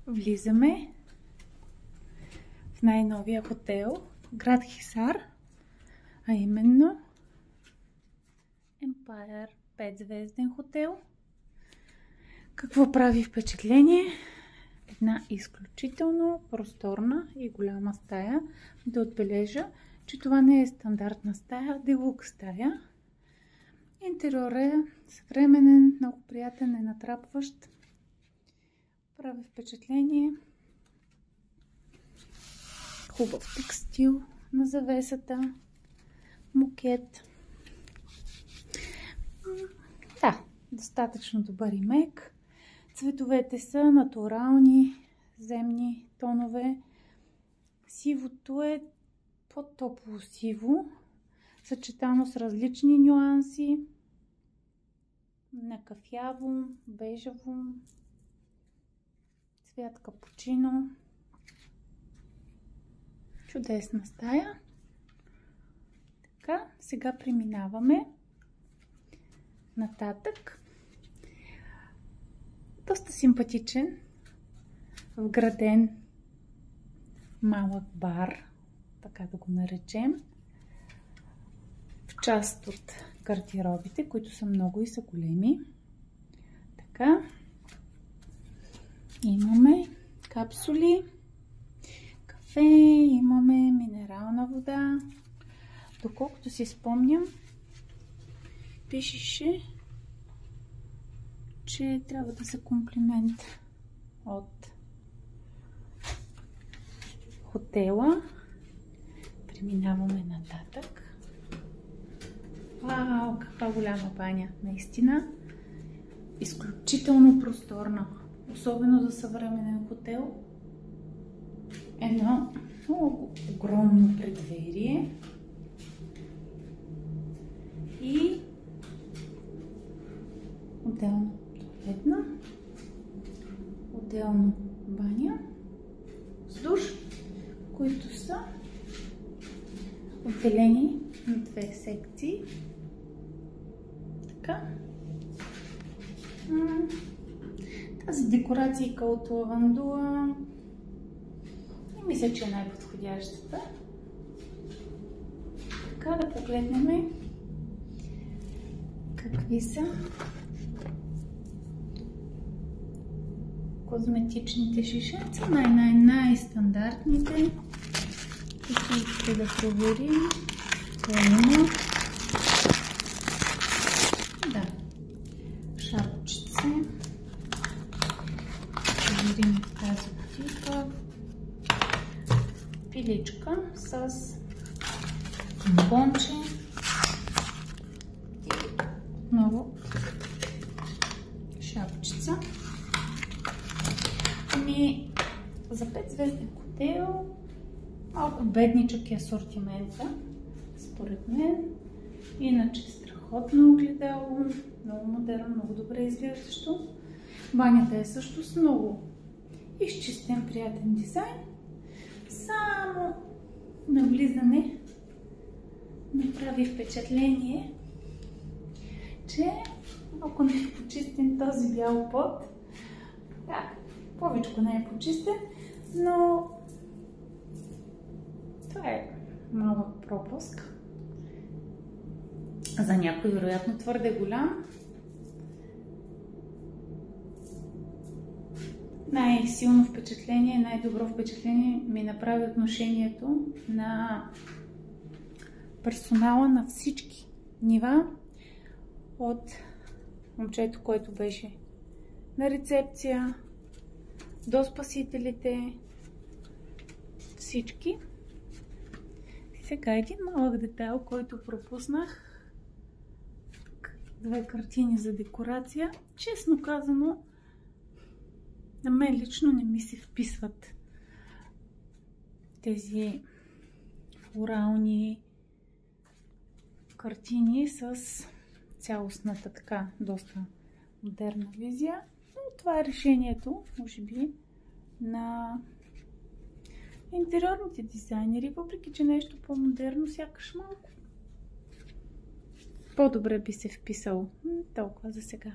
Влизаме в най-новия хотел в град Хисар, а именно Empire 5-звезден хотел. Какво прави впечатление? Една изключително просторна и голяма стая. Да отбележа, че това не е стандартна стая, делукс стая. Интериорът е съвременен, много приятен, ненатрапващ. Прави впечатление. Хубав текстил на завесата. Мукет. Да, достатъчно добър и мек. Цветовете са натурални, земни тонове. Сивото е по-топло сиво, съчетано с различни нюанси. На кафяво, бежево, цвят капучино. Чудесна стая. Така, сега преминаваме нататък. Доста симпатичен, вграден малък бар, така да го наречем, в част от гардеробите, които са много и са големи. Така, имаме капсули, кафе, имаме минерална вода. Доколкото си спомням, пишеше, че трябва да са комплимент от хотела. Преминаваме нататък. Вау, каква голяма баня! Наистина изключително просторна, особено за съвременен хотел. Едно много огромно предверие и отделно туалетна, отделно баня с душ, които са отделени на две секции. Така. Тази декорация от лавандула и мисля, че е най-подходящата. Така, да погледнем какви са козметичните шишенца, най-стандартните. Ще да проверим. Има. Да. Шапчице. Ще видим тази бутилка. Пиличка с бомбонче. И отново шапчица. За 5-звезден хотел малко бедничък е асортимента, според мен. Иначе страхотно огледало, много модерно, много добре изглеждащо. Банята е също с много изчистен, приятен дизайн. Само на влизане направи впечатление, че ако не е почистен този бял пот, да, повечко не е почистен, но това е малък пропуск. За някой вероятно твърде голям. Най-силно впечатление, най-добро впечатление ми направи отношението на персонала на всички нива. От момчето, който беше на рецепция, до спасителите, всички. Сега един малък детайл, който пропуснах. Две картини за декорация. Честно казано, на мен лично не ми се вписват тези флорални картини с цялостната така доста модерна визия. Но това е решението, може би, на интериорните дизайнери, въпреки че нещо по-модерно, сякаш малко по-добре би се вписал. Толкова за сега.